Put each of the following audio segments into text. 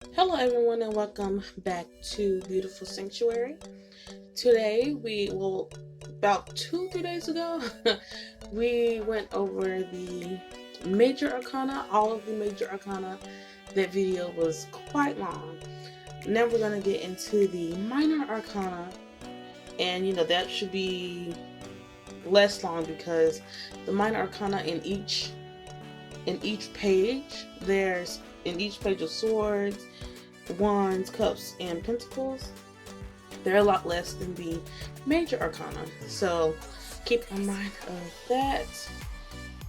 Hello everyone and welcome back to Beautiful Sanctuary. Today about 2-3 days ago, we went over the major arcana, all of the major arcana. That video was quite long. Now we're going to get into the minor arcana, and that should be less long because the minor arcana in each page, there's in each page of swords, wands, cups, and pentacles. They're a lot less than the major arcana, so keep in mind of that.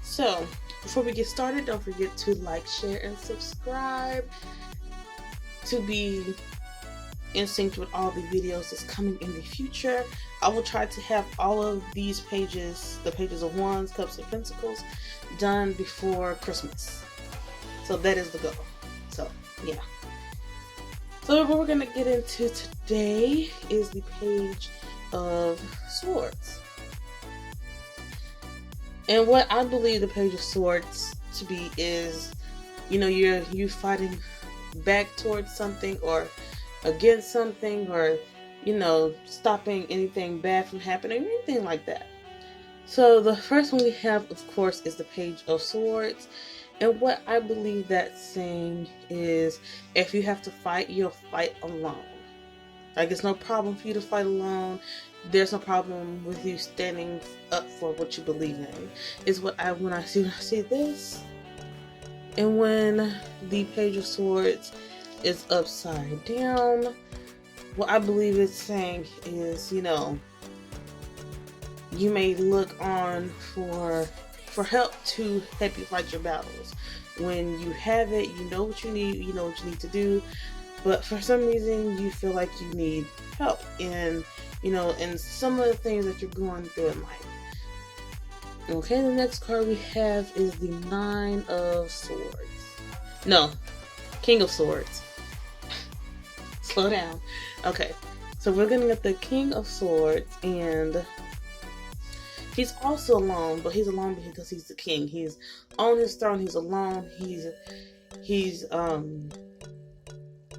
So before we get started, don't forget to like, share, and subscribe to be in sync with all the videos that's coming in the future. I will try to have all of these pages, the pages of wands, cups, and pentacles, done before Christmas. So that is the goal. So yeah. So what we're going to get into today is the page of swords. And what I believe the page of swords to be is, you fighting back towards something or against something, or stopping anything bad from happening, or anything like that. So the first one we have, of course, is the page of swords. And what I believe that's saying is, if you have to fight, you'll fight alone. Like, it's no problem for you to fight alone. There's no problem with you standing up for what you believe in. Is what when I see this. And when the page of swords is upside down, what I believe it's saying is, you may look on for help to help you fight your battles. When you have it, you know what you need, you know what you need to do, but for some reason you feel like you need help in some of the things that you're going through in life. Okay, the next card we have is the Nine of Swords. No, King of Swords. Slow down. Okay, so we're gonna get the King of Swords, and he's also alone, but he's alone because he's the king. He's on his throne. He's alone. He's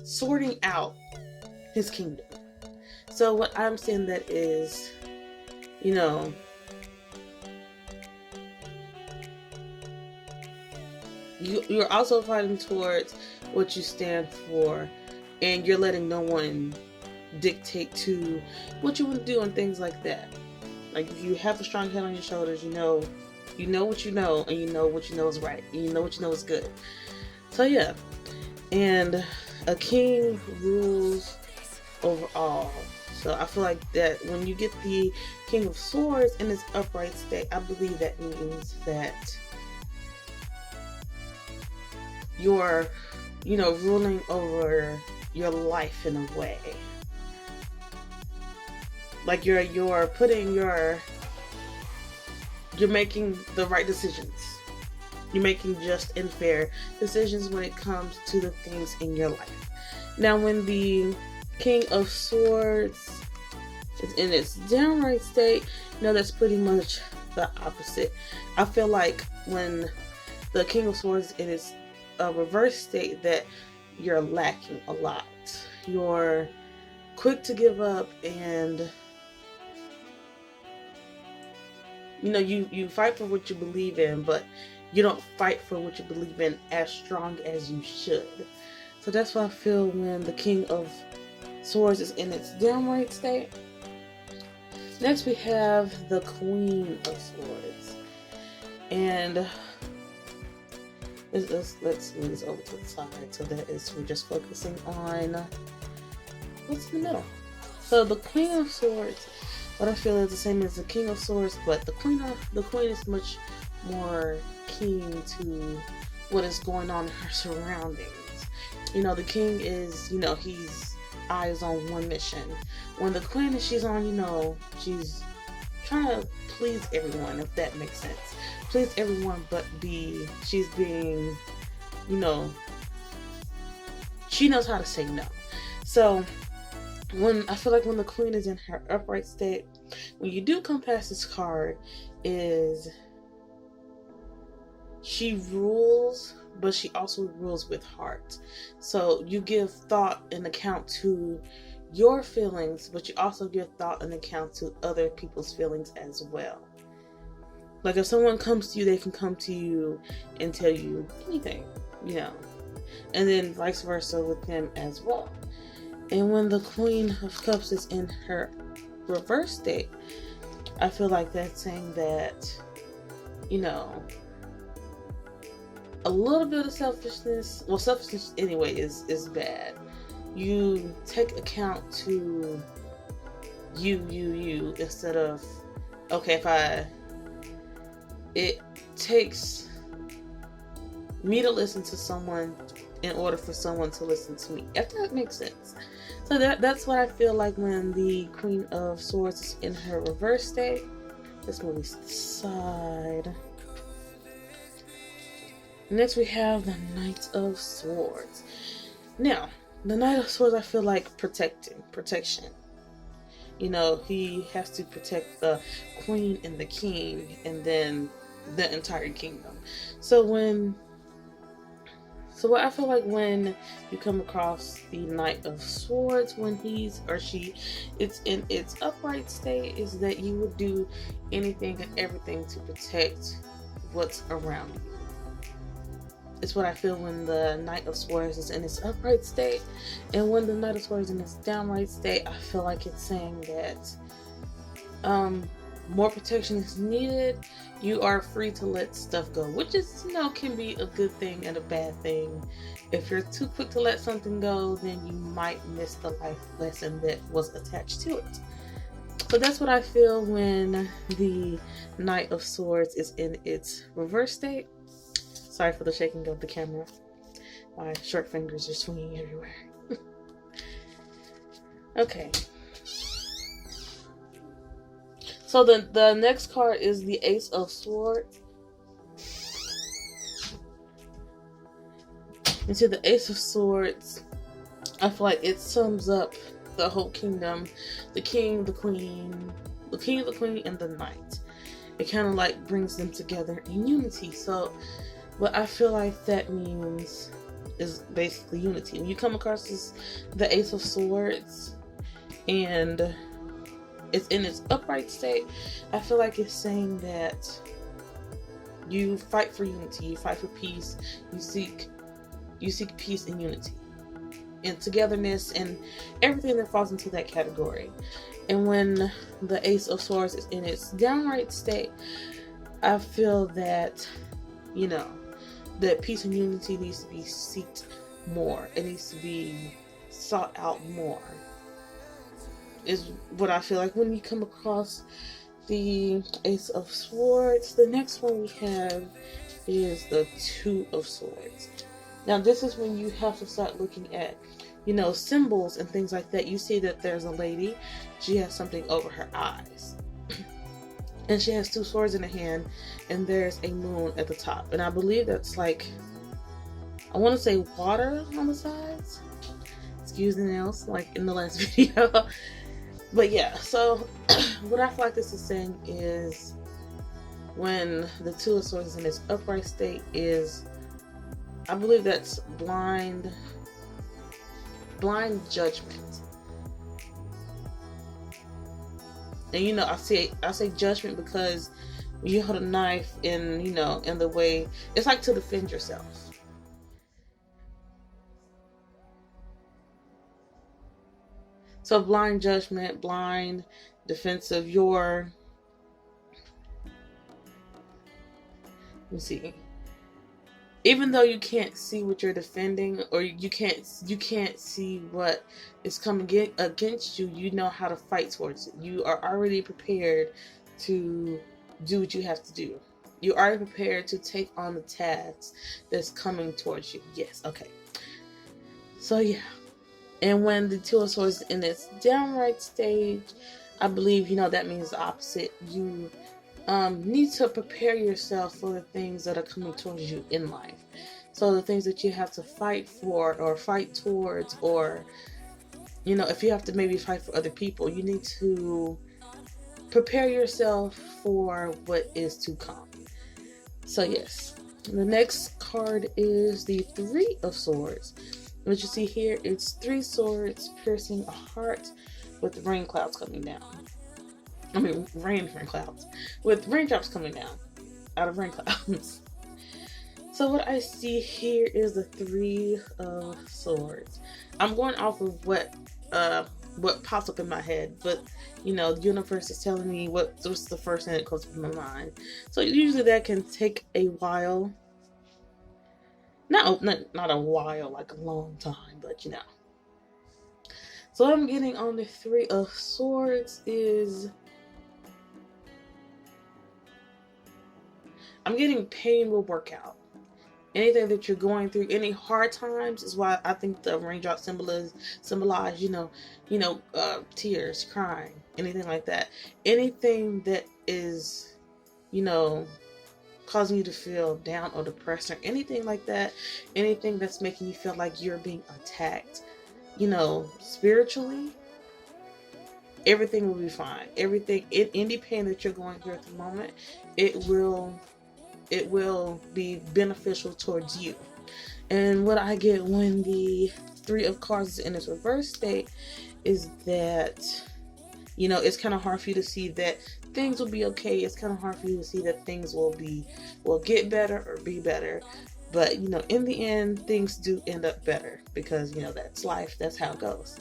sorting out his kingdom. So what I'm saying that is, you're also fighting towards what you stand for, and you're letting no one dictate to what you want to do and things like that. Like, if you have a strong head on your shoulders, you know what you know, and you know what you know is right, and you know what you know is good. So yeah, and a king rules over all. So I feel like that when you get the King of Swords in its upright state, I believe that means that you're, ruling over your life in a way. Like you're making the right decisions. You're making just and fair decisions when it comes to the things in your life. Now, when the King of Swords is in its downright state, that's pretty much the opposite. I feel like when the King of Swords is in its reverse state, that you're lacking a lot. You're quick to give up, and you fight for what you believe in, but you don't fight for what you believe in as strong as you should. So that's what I feel when the King of Swords is in its downright state. Next we have the Queen of Swords. And let's move this over to the side. So that is, we're just focusing on what's in the middle. So the Queen of Swords, what I feel is the same as the King of Swords, but the Queen is much more keen to what is going on in her surroundings. The King is, he's eyes on one mission. When the Queen she's on, she's trying to please everyone, if that makes sense. Please everyone, but she's being, she knows how to say no. So I feel like when the Queen is in her upright state, when you do come past this card, is she rules but she also rules with heart. So you give thought and account to your feelings, but you also give thought and account to other people's feelings as well. Like if someone comes to you, they can come to you and tell you anything, you know, and then vice versa with them as well. And when the Queen of Cups is in her reverse state, I feel like that's saying that, you know, a little bit of selfishness, well, selfishness anyway is bad. You take account to you instead of, okay, it takes me to listen to someone in order for someone to listen to me, if that makes sense. So that's what I feel like when the Queen of Swords is in her reverse state. Let's move this side. Next we have the Knight of Swords. Now, the Knight of Swords, I feel like protection. You know, he has to protect the Queen and the King, and then the entire kingdom. So what I feel like when you come across the Knight of Swords, when he's or she, it's in its upright state, is that you would do anything and everything to protect what's around you. It's what I feel when the Knight of Swords is in its upright state. And when the Knight of Swords is in its downright state, I feel like it's saying that more protection is needed. You are free to let stuff go, which is, you know, can be a good thing and a bad thing. If you're too quick to let something go, then you might miss the life lesson that was attached to it. So that's what I feel when the Knight of Swords is in its reverse state. Sorry for the shaking of the camera. My short fingers are swinging everywhere. Okay. So the next card is the Ace of Swords. And to the Ace of Swords, I feel like it sums up the whole kingdom. The king, the queen, the king, the queen, and the knight. It kind of like brings them together in unity. So what I feel like that means is basically unity. When you come across the Ace of Swords, and it's in its upright state, I feel like it's saying that you fight for unity, you fight for peace, you seek peace and unity and togetherness and everything that falls into that category. And when the Ace of Swords is in its downright state, I feel that, you know, that peace and unity needs to be sought more. It needs to be sought out more, is what I feel like when you come across the Ace of Swords. The next one we have is the Two of Swords. Now this is when you have to start looking at, you know, symbols and things like that. You see that there's a lady, she has something over her eyes. And she has two swords in her hand, and there's a moon at the top. And I believe that's like, I want to say water on the sides. Excuse the nails, like in the last video. But yeah, so what I feel like this is saying is when the Two of Swords is in its upright state is, I believe that's blind judgment. And you know, I say judgment because when you hold a knife in, you know, in the way, it's like to defend yourself. So blind judgment, blind defense of your, let me see. Even though you can't see what you're defending, or you can't see what is coming against you, you know how to fight towards it. You are already prepared to do what you have to do. You're already prepared to take on the task that's coming towards you. Yes, okay. So yeah. And when the Two of Swords is in its downright stage, I believe, you know, that means the opposite. You need to prepare yourself for the things that are coming towards you in life. So the things that you have to fight for or fight towards, or, you know, if you have to maybe fight for other people, you need to prepare yourself for what is to come. So yes. The next card is the Three of Swords. What you see here, it's three swords piercing a heart with rain clouds coming down. I mean, rain clouds. With raindrops coming down out of rain clouds. So what I see here is the Three of Swords. I'm going off of what pops up in my head, but you know, the universe is telling me what's the first thing that comes to my mind. So usually that can take a while. Not a while, like a long time, but you know. So what I'm getting on the Three of Swords is I'm getting pain will work out. Anything that you're going through, any hard times, is why I think the raindrop symbolize, tears, crying, anything like that. Anything that is, causing you to feel down or depressed or anything like that, anything that's making you feel like you're being attacked, spiritually, everything will be fine. Everything, any pain that you're going through at the moment, it will be beneficial towards you. And what I get when the Three of Cups is in its reverse state is that, it's kind of hard for you to see that things will be okay. It's kind of hard for you to see that things will get better or be better. But, in the end, things do end up better because, that's life. That's how it goes.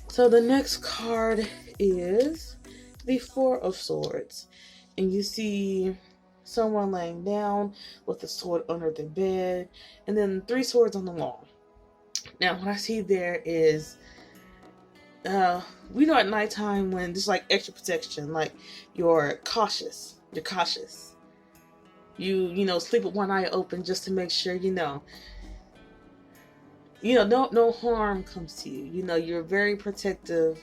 So the next card is the Four of Swords. And you see someone laying down with a sword under the bed, and then three swords on the wall. Now, what I see there is, we know at nighttime when there's like extra protection, like you're cautious. You sleep with one eye open just to make sure, no harm comes to you. You're very protective.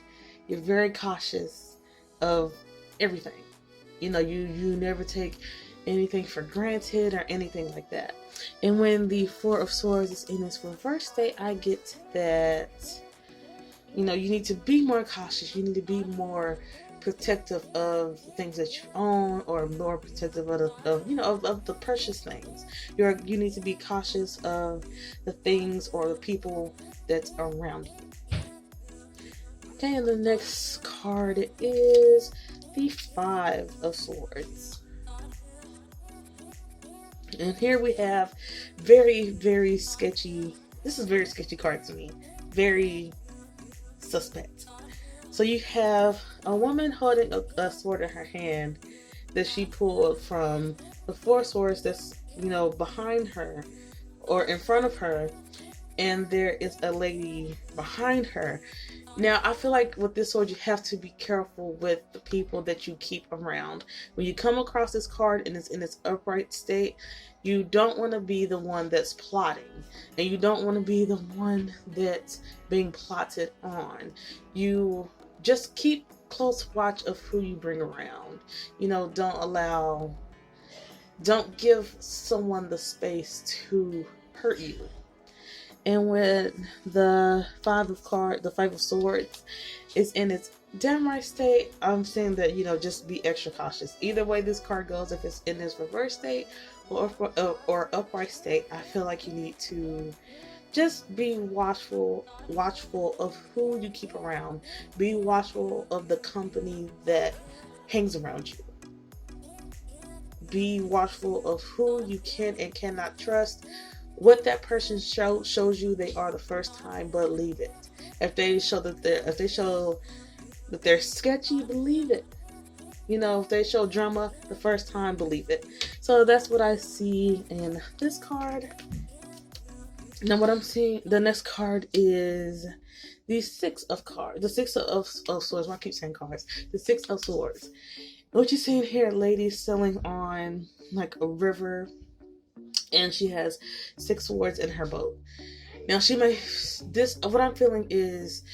You're very cautious of everything. You never take anything for granted or anything like that. And when the Four of Swords is in its reverse state, I get that, you need to be more cautious. You need to be more protective of the things that you own, or more protective of the precious things. You need to be cautious of the things or the people that's around you. Okay, and the next card is the Five of Swords. And here we have very, very sketchy. This is a very sketchy card to me. Very suspect. So you have a woman holding a sword in her hand that she pulled from the Four Swords that's, behind her or in front of her. And there is a lady behind her. Now, I feel like with this sword, you have to be careful with the people that you keep around. When you come across this card and it's in its upright state, you don't want to be the one that's plotting. And you don't want to be the one that's being plotted on. You just keep close watch of who you bring around. Don't give someone the space to hurt you. And when the Five of Swords is in its downright state, I'm saying that, just be extra cautious. Either way this card goes, if it's in its reverse state or upright state, I feel like you need to just be watchful of who you keep around. Be watchful of the company that hangs around you. Be watchful of who you can and cannot trust. What that person shows you they are the first time, believe it. If they show that they're sketchy, believe it. If they show drama the first time, believe it. So that's what I see in this card. Now what I'm seeing, the next card is the Six of Cards. The Six of Swords. Why I keep saying cards? The Six of Swords. What you're seeing here, lady sailing on like a river. And she has 6 swords in her boat. Now what I'm feeling is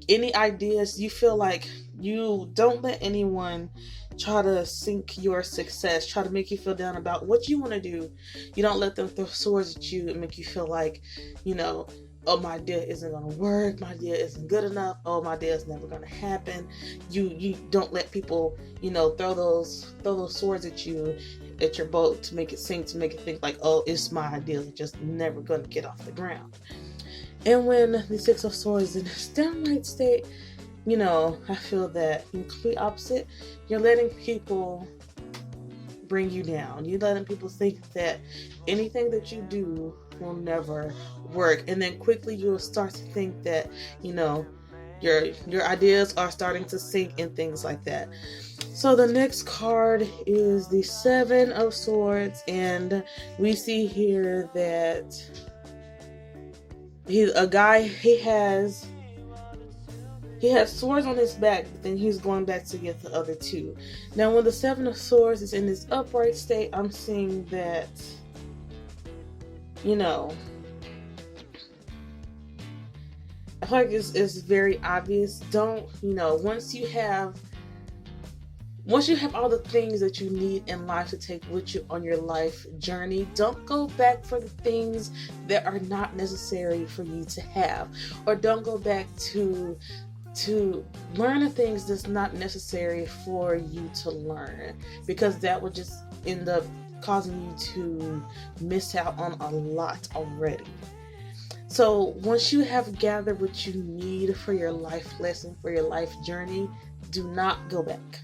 any ideas you feel like you don't let anyone try to sink your success, try to make you feel down about what you want to do. You don't let them throw swords at you and make you feel like, oh, my idea isn't going to work, my idea isn't good enough, oh, my idea is never going to happen. You don't let people, throw those swords at your boat to make it sink, to make it think like, oh, it's my idea, it's just never going to get off the ground. And when the Six of Swords is in its downright state, I feel that in complete opposite, you're letting people bring you down. You're letting people think that anything that you do will never work. And then quickly you'll start to think that, your ideas are starting to sink and things like that. So the next card is the Seven of Swords, and we see here that he has swords on his back, but then he's going back to get the other two. Now, when the Seven of Swords is in this upright state, I'm seeing that, I feel like it's very obvious. Don't, once you have all the things that you need in life to take with you on your life journey, don't go back for the things that are not necessary for you to have, or don't go back to learn the things that's not necessary for you to learn, because that would just end up causing you to miss out on a lot already. So once you have gathered what you need for your life lesson, for your life journey, do not go back.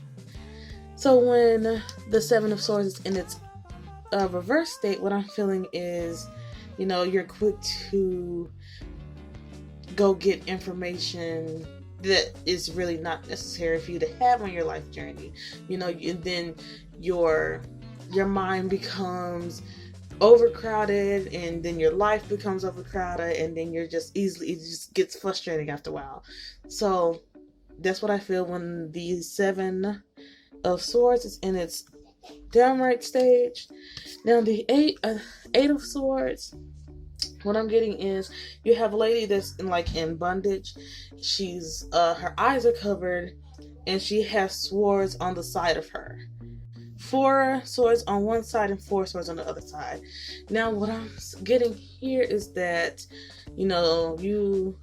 So when the Seven of Swords is in its reverse state, what I'm feeling is, you're quick to go get information that is really not necessary for you to have on your life journey. And then your mind becomes overcrowded, and then your life becomes overcrowded, and then it just gets frustrating after a while. So that's what I feel when the Seven of Swords is in its downright stage. Now the Eight of Swords, what I'm getting is you have a lady that's in bondage. She's her eyes are covered, and she has swords on the side of her. 4 swords on one side and 4 swords on the other side. Now what I'm getting here is that you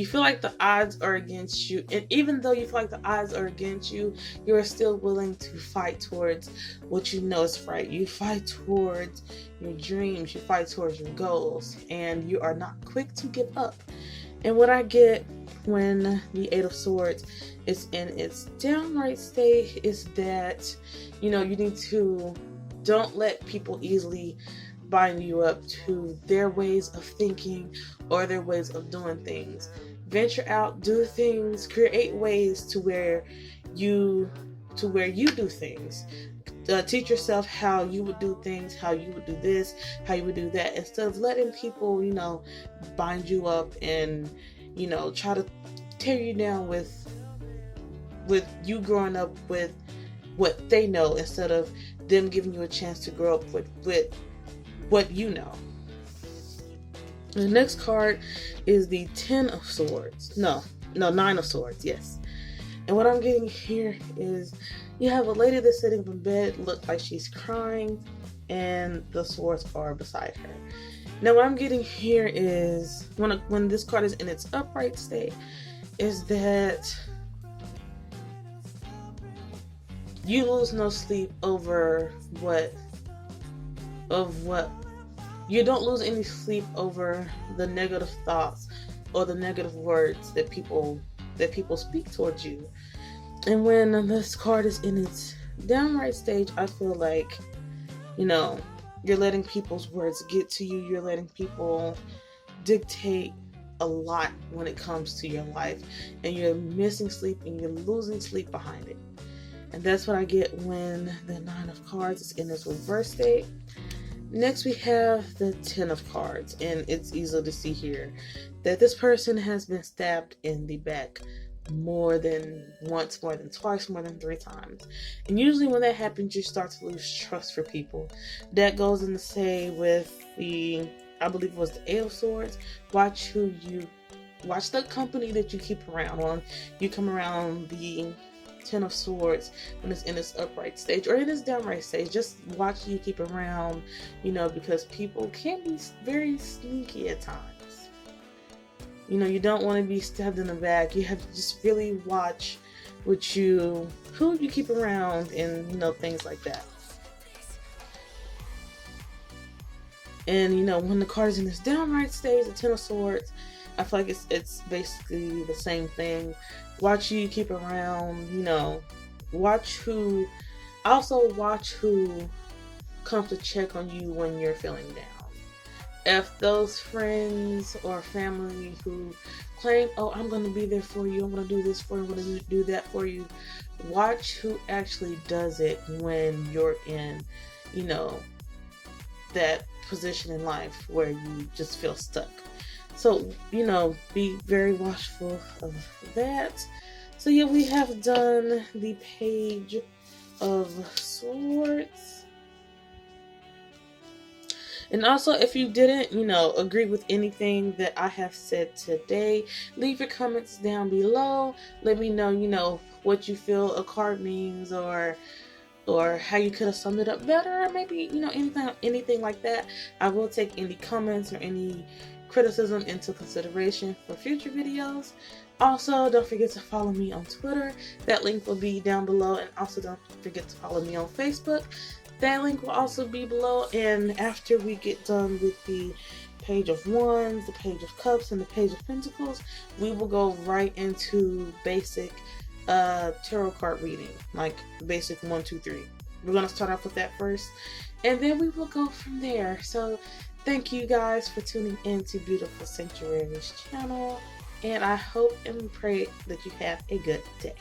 feel like the odds are against you, and even though you feel like the odds are against you, you're still willing to fight towards what you know is right. You fight towards your dreams, you fight towards your goals, and you are not quick to give up. And what I get when the Eight of Swords is in its downright state is that, you need to don't let people easily bind you up to their ways of thinking or their ways of doing things. Venture out, do things, create ways to where you do things. Teach yourself how you would do things, how you would do this, how you would do that, instead of letting people, bind you up and, try to tear you down with you growing up with what they know, instead of them giving you a chance to grow up with what you know. The next card is the Ten of Swords. No, Nine of Swords, yes. And what I'm getting here is you have a lady that's sitting in bed, look like she's crying, and the swords are beside her. Now what I'm getting here is, when this card is in its upright state, is that you lose no sleep over you don't lose any sleep over the negative thoughts or the negative words that people speak towards you. And when this card is in its downright stage, I feel like, you're letting people's words get to you. You're letting people dictate a lot when it comes to your life, and you're missing sleep and you're losing sleep behind it. And that's what I get when the Nine of Cards is in its reverse state. Next we have the Ten of Cards, and it's easy to see here that this person has been stabbed in the back more than once, more than twice, more than 3 times. And usually when that happens, you start to lose trust for people. That goes in the say with I believe it was the Eight of Swords. Watch the company that you keep around. When you come around the Ten of Swords when it's in its upright stage or in its downright stage. Just watch who you keep around, because people can be very sneaky at times. You don't want to be stabbed in the back. You have to just really watch who you keep around, and things like that. And when the card is in this downright stage, the Ten of Swords, I feel like it's basically the same thing. Watch who you keep around. Watch who comes to check on you when you're feeling down. If those friends or family who claim, oh, I'm going to be there for you, I'm going to do this for you, I'm going to do that for you, watch who actually does it when you're in, that position in life where you just feel stuck. So, be very watchful of that. So yeah, we have done the Page of Swords. And also, if you didn't, agree with anything that I have said today, leave your comments down below. Let me know, what you feel a card means, or how you could have summed it up better, or maybe, anything like that. I will take any comments or any criticism into consideration for future videos. Also, don't forget to follow me on Twitter. That link will be down below. And also, don't forget to follow me on Facebook. That link will also be below. And after we get done with the Page of Wands, the Page of Cups, and the Page of Pentacles, we will go right into basic tarot card reading, like basic 1, 2, 3. We're going to start off with that first, and then we will go from there. So thank you guys for tuning in to Beautiful Sanctuary's channel, and I hope and pray that you have a good day.